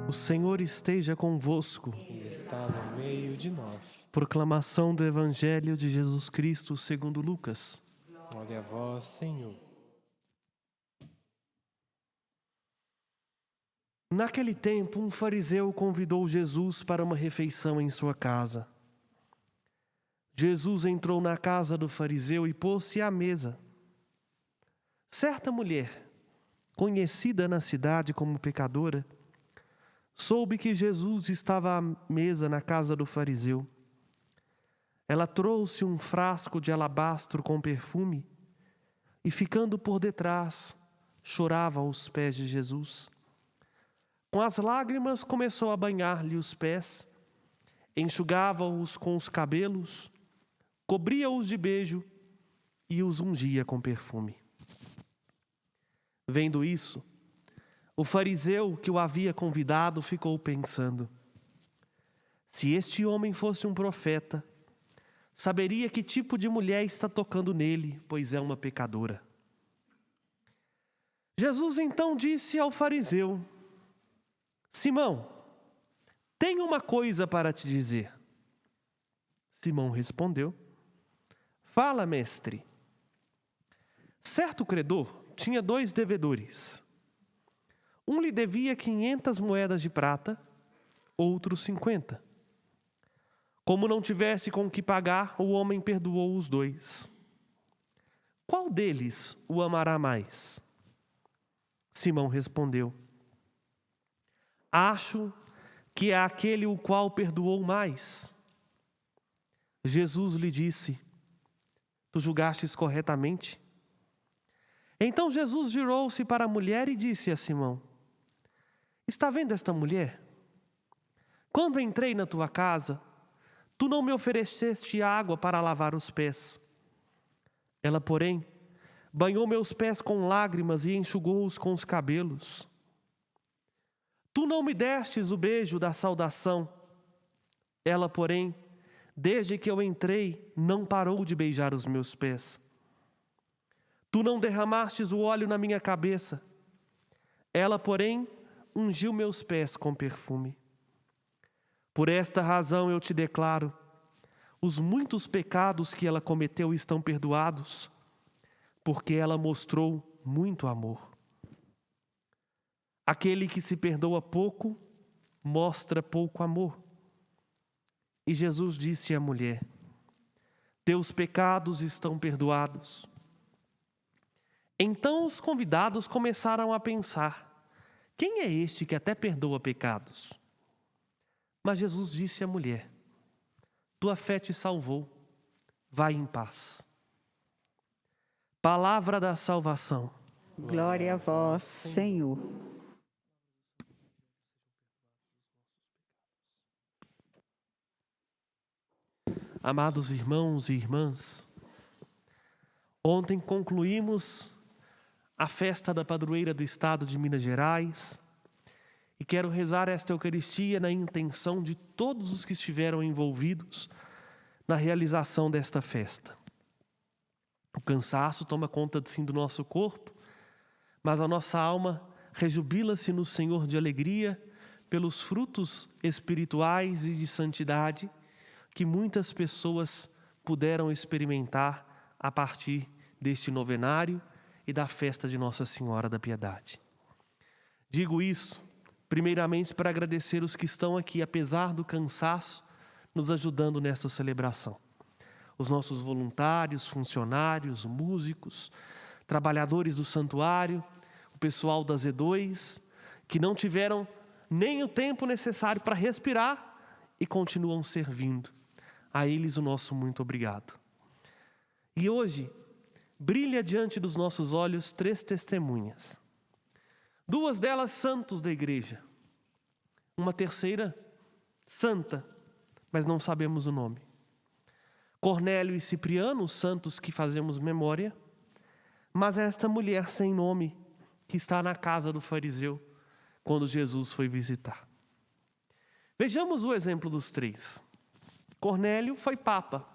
O Senhor esteja convosco. Ele está no meio de nós. Proclamação do Evangelho de Jesus Cristo segundo Lucas. Glória a vós, Senhor. Naquele tempo, um fariseu convidou Jesus para uma refeição em sua casa. Jesus entrou na casa do fariseu e pôs-se à mesa. Certa mulher, conhecida na cidade como pecadora, soube que Jesus estava à mesa na casa do fariseu. Ela trouxe um frasco de alabastro com perfume e, ficando por detrás, chorava aos pés de Jesus. Com as lágrimas, começou a banhar-lhe os pés, enxugava-os com os cabelos, cobria-os de beijo e os ungia com perfume. Vendo isso, o fariseu que o havia convidado ficou pensando: se este homem fosse um profeta, saberia que tipo de mulher está tocando nele, pois é uma pecadora. Jesus então disse ao fariseu: Simão, tenho uma coisa para te dizer. Simão respondeu: Fala, mestre. Certo credor tinha 2 devedores. Um lhe devia 500 moedas de prata, outro 50. Como não tivesse com que pagar, o homem perdoou os 2. Qual deles o amará mais? Simão respondeu: Acho que é aquele o qual perdoou mais. Jesus lhe disse: Tu julgastes corretamente? Então Jesus virou-se para a mulher e disse a Simão: Está vendo esta mulher? Quando entrei na tua casa, tu não me ofereceste água para lavar os pés. Ela, porém, banhou meus pés com lágrimas e enxugou-os com os cabelos. Tu não me destes o beijo da saudação. Ela, porém, desde que eu entrei, não parou de beijar os meus pés. Tu não derramastes o óleo na minha cabeça. Ela, porém, ungiu meus pés com perfume. Por esta razão eu te declaro: os muitos pecados que ela cometeu estão perdoados, porque ela mostrou muito amor. Aquele que se perdoa pouco, mostra pouco amor. E Jesus disse à mulher: Teus pecados estão perdoados. Então os convidados começaram a pensar: quem é este que até perdoa pecados? Mas Jesus disse à mulher: Tua fé te salvou, vai em paz. Palavra da salvação. Glória a vós, Senhor. Amados irmãos e irmãs, ontem concluímos a festa da padroeira do estado de Minas Gerais e quero rezar esta Eucaristia na intenção de todos os que estiveram envolvidos na realização desta festa. O cansaço toma conta sim do nosso corpo, mas a nossa alma rejubila-se no Senhor de alegria pelos frutos espirituais e de santidade que muitas pessoas puderam experimentar a partir deste novenário e da festa de Nossa Senhora da Piedade. Digo isso, primeiramente, para agradecer os que estão aqui, apesar do cansaço, nos ajudando nesta celebração. Os nossos voluntários, funcionários, músicos, trabalhadores do santuário, o pessoal da Z2, que não tiveram nem o tempo necessário para respirar e continuam servindo. A eles o nosso muito obrigado. E hoje, brilha diante dos nossos olhos 3 testemunhas. 2 delas santos da igreja. Uma terceira santa, mas não sabemos o nome. Cornélio e Cipriano, os santos que fazemos memória, mas esta mulher sem nome que está na casa do fariseu quando Jesus foi visitar. Vejamos o exemplo dos 3. Cornélio foi papa.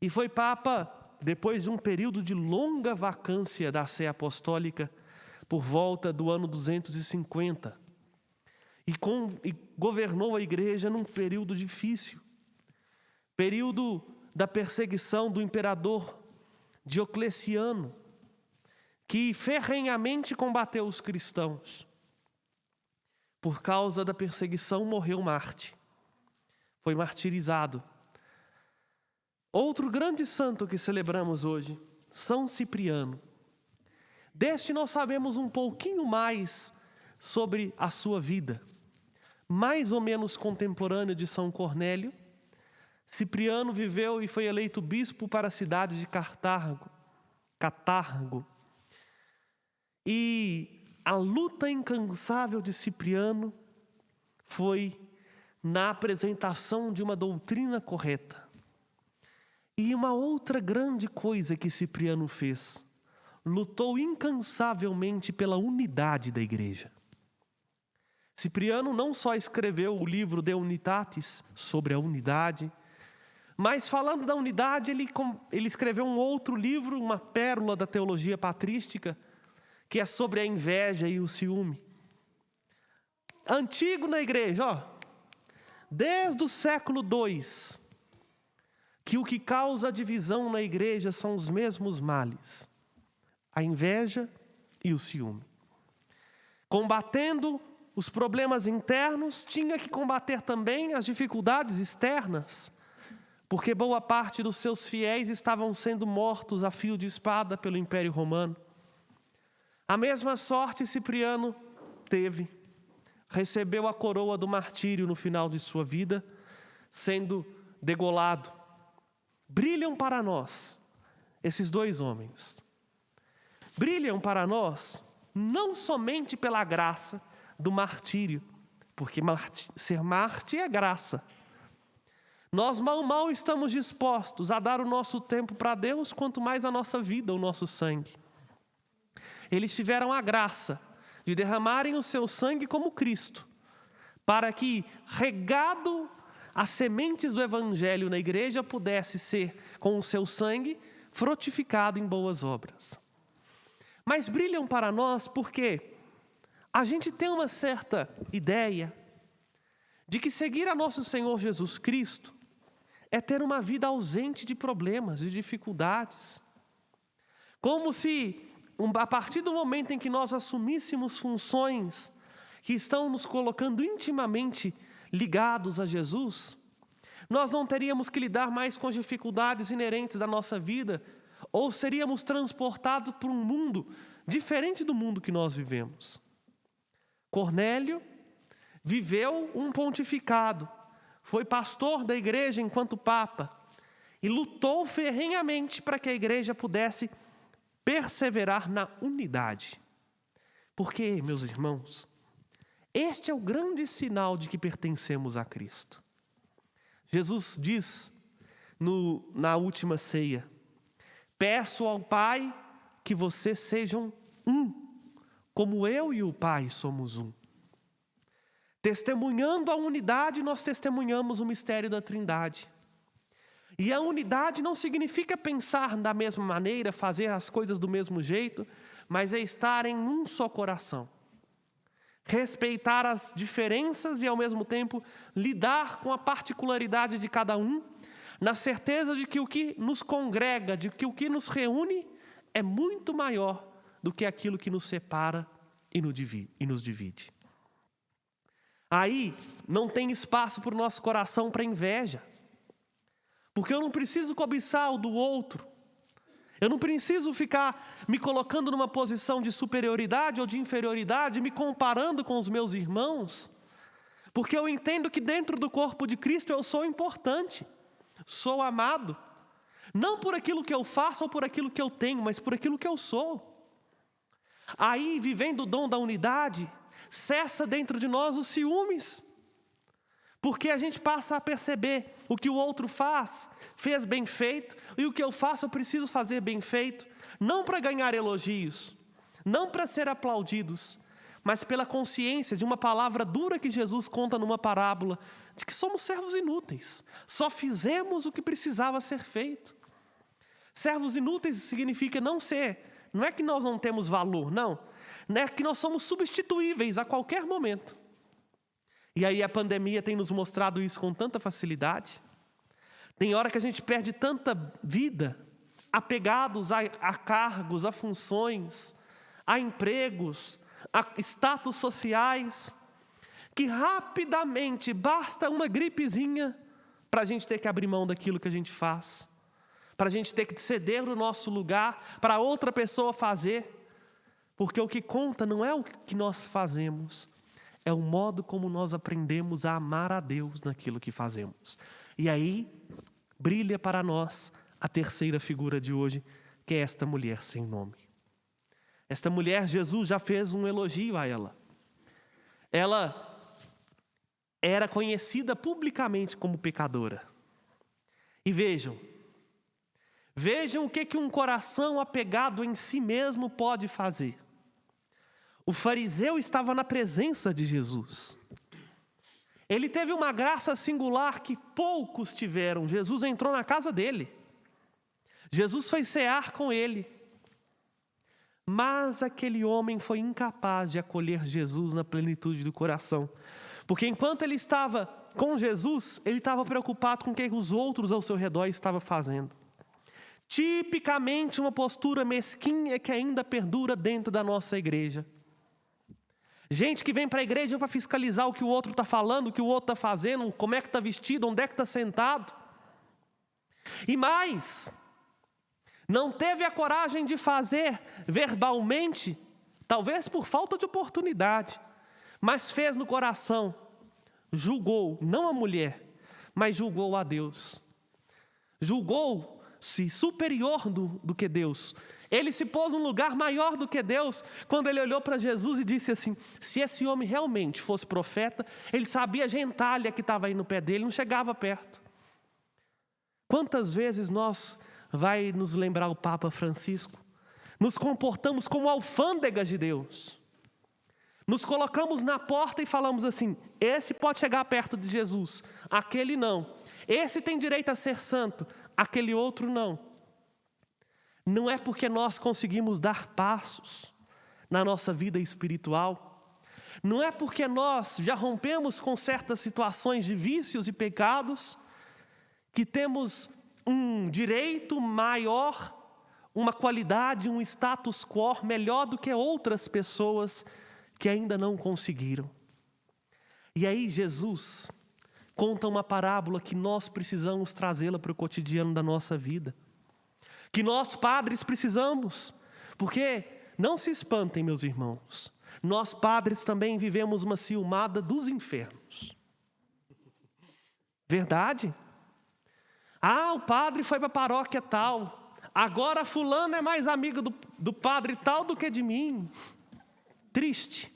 E foi papa depois de um período de longa vacância da Sé Apostólica, por volta do ano 250. e governou a igreja num período difícil, período da perseguição do imperador Diocleciano, que ferrenhamente combateu os cristãos. Por causa da perseguição, morreu Marte. Foi martirizado. Outro grande santo que celebramos hoje, São Cipriano. Deste nós sabemos um pouquinho mais sobre a sua vida. Mais ou menos contemporâneo de São Cornélio, Cipriano viveu e foi eleito bispo para a cidade de Catargo. E a luta incansável de Cipriano foi na apresentação de uma doutrina correta. E uma outra grande coisa que Cipriano fez, lutou incansavelmente pela unidade da igreja. Cipriano não só escreveu o livro De Unitatis, sobre a unidade, mas falando da unidade, ele escreveu um outro livro, uma pérola da teologia patrística, que é sobre a inveja e o ciúme. Antigo na igreja, desde o século II, que o que causa divisão na igreja são os mesmos males: a inveja e o ciúme. Combatendo os problemas internos, tinha que combater também as dificuldades externas, porque boa parte dos seus fiéis estavam sendo mortos a fio de espada pelo Império Romano. A mesma sorte Cipriano teve. Recebeu a coroa do martírio no final de sua vida, sendo degolado. Brilham para nós esses dois homens. Brilham para nós não somente pela graça do martírio, porque ser mártir é graça. Nós mal estamos dispostos a dar o nosso tempo para Deus, quanto mais a nossa vida, o nosso sangue. Eles tiveram a graça de derramarem o seu sangue como Cristo, para que, regado as sementes do Evangelho na igreja, pudesse ser, com o seu sangue, frutificado em boas obras. Mas brilham para nós porque a gente tem uma certa ideia de que seguir a nosso Senhor Jesus Cristo é ter uma vida ausente de problemas e dificuldades. Como se, a partir do momento em que nós assumíssemos funções que estão nos colocando intimamente ligados a Jesus, nós não teríamos que lidar mais com as dificuldades inerentes da nossa vida, ou seríamos transportados por um mundo diferente do mundo que nós vivemos. Cornélio viveu um pontificado, foi pastor da igreja enquanto papa e lutou ferrenhamente para que a igreja pudesse perseverar na unidade. Porque, meus irmãos, este é o grande sinal de que pertencemos a Cristo. Jesus diz na última ceia: peço ao Pai que vocês sejam um, como eu e o Pai somos um. Testemunhando a unidade, nós testemunhamos o mistério da Trindade. E a unidade não significa pensar da mesma maneira, fazer as coisas do mesmo jeito, mas é estar em um só coração. Respeitar as diferenças e, ao mesmo tempo, lidar com a particularidade de cada um, na certeza de que o que nos congrega, de que o que nos reúne é muito maior do que aquilo que nos separa e nos divide. Aí não tem espaço para o nosso coração para inveja, porque eu não preciso cobiçar o do outro, eu não preciso ficar me colocando numa posição de superioridade ou de inferioridade, me comparando com os meus irmãos, porque eu entendo que dentro do corpo de Cristo eu sou importante, sou amado, não por aquilo que eu faço ou por aquilo que eu tenho, mas por aquilo que eu sou. Aí, vivendo o dom da unidade, cessa dentro de nós os ciúmes, porque a gente passa a perceber o que o outro fez bem feito, e o que eu faço eu preciso fazer bem feito, não para ganhar elogios, não para ser aplaudidos, mas pela consciência de uma palavra dura que Jesus conta numa parábola, de que somos servos inúteis, só fizemos o que precisava ser feito. Servos inúteis significa não é que nós não temos valor, não é que nós somos substituíveis a qualquer momento. E aí a pandemia tem nos mostrado isso com tanta facilidade. Tem hora que a gente perde tanta vida apegados a cargos, a funções, a empregos, a status sociais, que rapidamente basta uma gripezinha para a gente ter que abrir mão daquilo que a gente faz, para a gente ter que ceder o nosso lugar para outra pessoa fazer, porque o que conta não é o que nós fazemos, é o modo como nós aprendemos a amar a Deus naquilo que fazemos. E aí brilha para nós a terceira figura de hoje, que é esta mulher sem nome. Esta mulher, Jesus já fez um elogio a ela. Ela era conhecida publicamente como pecadora. E vejam o que um coração apegado em si mesmo pode fazer. O fariseu estava na presença de Jesus. Ele teve uma graça singular que poucos tiveram. Jesus entrou na casa dele. Jesus foi cear com ele. Mas aquele homem foi incapaz de acolher Jesus na plenitude do coração. Porque enquanto ele estava com Jesus, ele estava preocupado com o que os outros ao seu redor estavam fazendo. Tipicamente uma postura mesquinha que ainda perdura dentro da nossa igreja. Gente que vem para a igreja para fiscalizar o que o outro está falando, o que o outro está fazendo, como é que está vestido, onde é que está sentado. E mais, não teve a coragem de fazer verbalmente, talvez por falta de oportunidade, mas fez no coração, julgou, não a mulher, mas julgou a Deus. Julgou-se superior do que Deus. Ele se pôs num lugar maior do que Deus, quando ele olhou para Jesus e disse assim, se esse homem realmente fosse profeta, ele sabia a gentalha que estava aí no pé dele, não chegava perto. Quantas vezes vai nos lembrar o Papa Francisco, nos comportamos como alfândegas de Deus. Nos colocamos na porta e falamos assim, esse pode chegar perto de Jesus, aquele não. Esse tem direito a ser santo, aquele outro não. Não é porque nós conseguimos dar passos na nossa vida espiritual, não é porque nós já rompemos com certas situações de vícios e pecados, que temos um direito maior, uma qualidade, um status quo melhor do que outras pessoas que ainda não conseguiram. E aí Jesus conta uma parábola que nós precisamos trazê-la para o cotidiano da nossa vida. Que nós padres precisamos, porque não se espantem, meus irmãos, nós padres também vivemos uma ciumada dos infernos. Verdade? O padre foi para a paróquia tal, agora fulano é mais amigo do padre tal do que de mim. Triste.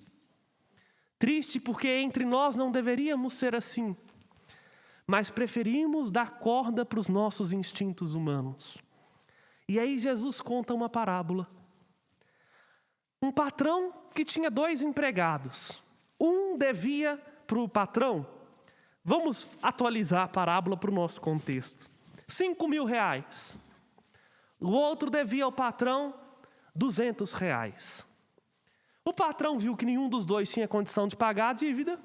Triste porque entre nós não deveríamos ser assim, mas preferimos dar corda para os nossos instintos humanos. E aí Jesus conta uma parábola. Um patrão que tinha 2 empregados. Um devia para o patrão, vamos atualizar a parábola para o nosso contexto, 5.000 reais. O outro devia ao patrão 200 reais. O patrão viu que nenhum dos dois tinha condição de pagar a dívida,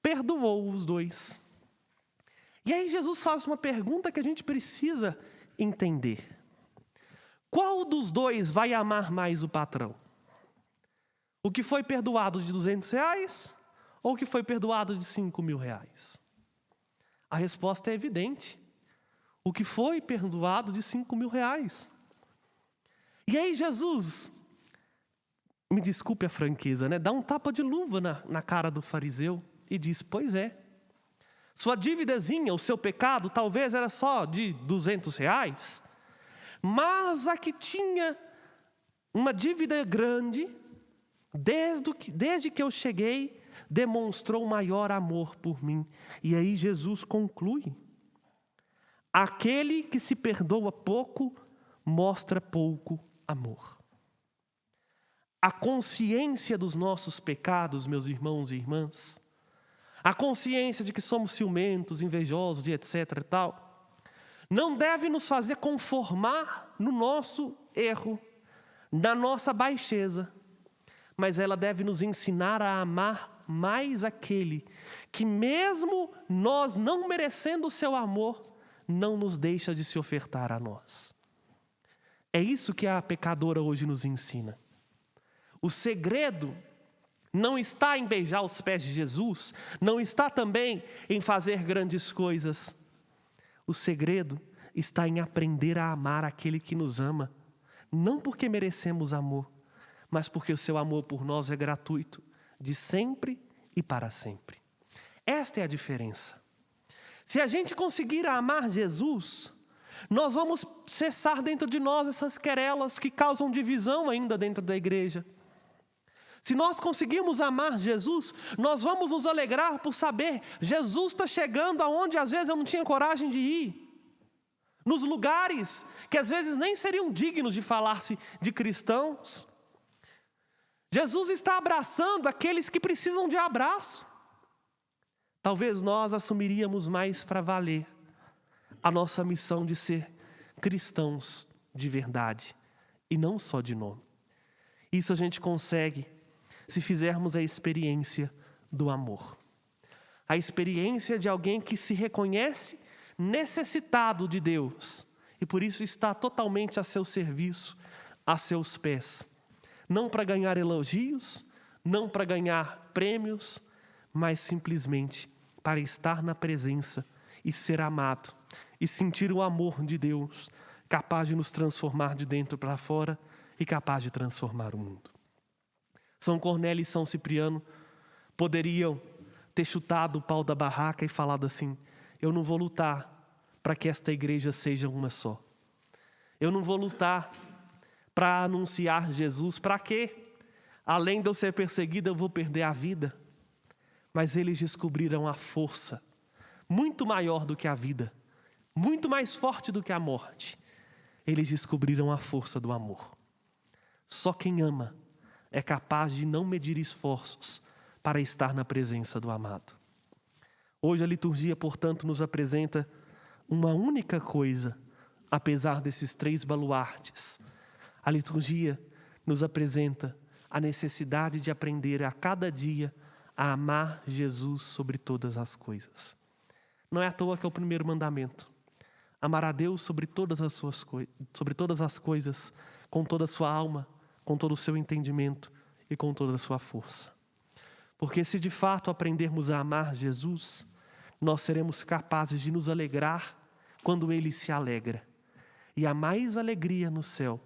perdoou os 2. E aí Jesus faz uma pergunta que a gente precisa entender. Qual dos 2 vai amar mais o patrão? O que foi perdoado de 200 reais ou o que foi perdoado de 5.000 reais? A resposta é evidente. O que foi perdoado de 5.000 reais. E aí Jesus, me desculpe a franqueza, dá um tapa de luva na cara do fariseu e diz, pois é. Sua dívidazinha, o seu pecado, talvez era só de 200 reais, mas a que tinha uma dívida grande, desde que eu cheguei, demonstrou maior amor por mim. E aí Jesus conclui, aquele que se perdoa pouco, mostra pouco amor. A consciência dos nossos pecados, meus irmãos e irmãs, a consciência de que somos ciumentos, invejosos e etc. e tal, não deve nos fazer conformar no nosso erro, na nossa baixeza, mas ela deve nos ensinar a amar mais aquele que, mesmo nós não merecendo o seu amor, não nos deixa de se ofertar a nós. É isso que a pecadora hoje nos ensina. O segredo não está em beijar os pés de Jesus, não está também em fazer grandes coisas. O segredo está em aprender a amar aquele que nos ama, não porque merecemos amor, mas porque o seu amor por nós é gratuito, de sempre e para sempre. Esta é a diferença. Se a gente conseguir amar Jesus, nós vamos cessar dentro de nós essas querelas que causam divisão ainda dentro da igreja. Se nós conseguirmos amar Jesus, nós vamos nos alegrar por saber, Jesus está chegando aonde às vezes eu não tinha coragem de ir. Nos lugares que às vezes nem seriam dignos de falar-se de cristãos. Jesus está abraçando aqueles que precisam de abraço. Talvez nós assumiríamos mais para valer a nossa missão de ser cristãos de verdade e não só de nome. Isso a gente consegue se fizermos a experiência do amor. A experiência de alguém que se reconhece necessitado de Deus e por isso está totalmente a seu serviço, a seus pés. Não para ganhar elogios, não para ganhar prêmios, mas simplesmente para estar na presença e ser amado e sentir o amor de Deus, capaz de nos transformar de dentro para fora e capaz de transformar o mundo. São Cornélio e São Cipriano poderiam ter chutado o pau da barraca e falado assim: eu não vou lutar para que esta igreja seja uma só. Eu não vou lutar para anunciar Jesus. Para quê? Além de eu ser perseguido, eu vou perder a vida. Mas eles descobriram a força muito maior do que a vida, muito mais forte do que a morte. Eles descobriram a força do amor. Só quem ama é capaz de não medir esforços para estar na presença do amado. Hoje a liturgia, portanto, nos apresenta uma única coisa, apesar desses 3 baluartes. A liturgia nos apresenta a necessidade de aprender a cada dia a amar Jesus sobre todas as coisas. Não é à toa que é o primeiro mandamento. Amar a Deus sobre todas as coisas, com toda a sua alma, com todo o seu entendimento e com toda a sua força. Porque se de fato aprendermos a amar Jesus, nós seremos capazes de nos alegrar quando Ele se alegra. E há mais alegria no céu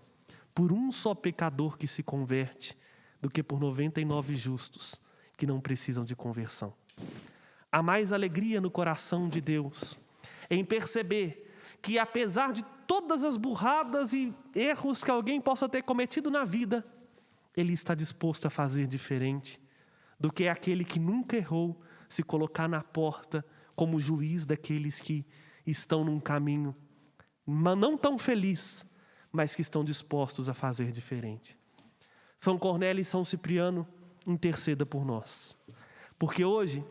por um só pecador que se converte do que por 99 justos que não precisam de conversão. Há mais alegria no coração de Deus em perceber que, apesar de todas as burradas e erros que alguém possa ter cometido na vida, Ele está disposto a fazer diferente do que aquele que nunca errou se colocar na porta como juiz daqueles que estão num caminho não tão feliz, mas que estão dispostos a fazer diferente. São Cornélio e São Cipriano, interceda por nós. Porque hoje,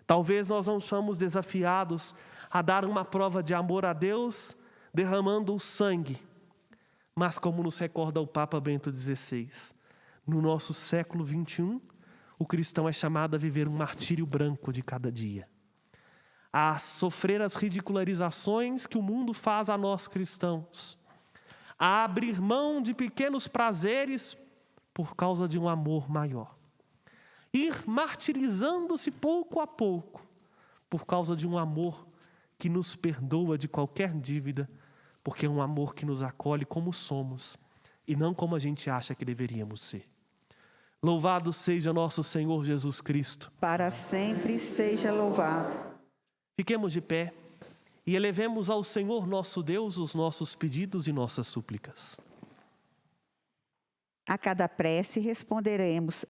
talvez nós não somos desafiados a dar uma prova de amor a Deus derramando o sangue. Mas como nos recorda o Papa Bento XVI, no nosso século XXI, o cristão é chamado a viver um martírio branco de cada dia. A sofrer as ridicularizações que o mundo faz a nós cristãos. A abrir mão de pequenos prazeres por causa de um amor maior. Ir martirizando-se pouco a pouco por causa de um amor que nos perdoa de qualquer dívida, porque é um amor que nos acolhe como somos e não como a gente acha que deveríamos ser. Louvado seja nosso Senhor Jesus Cristo. Para sempre seja louvado. Fiquemos de pé e elevemos ao Senhor nosso Deus os nossos pedidos e nossas súplicas. A cada prece responderemos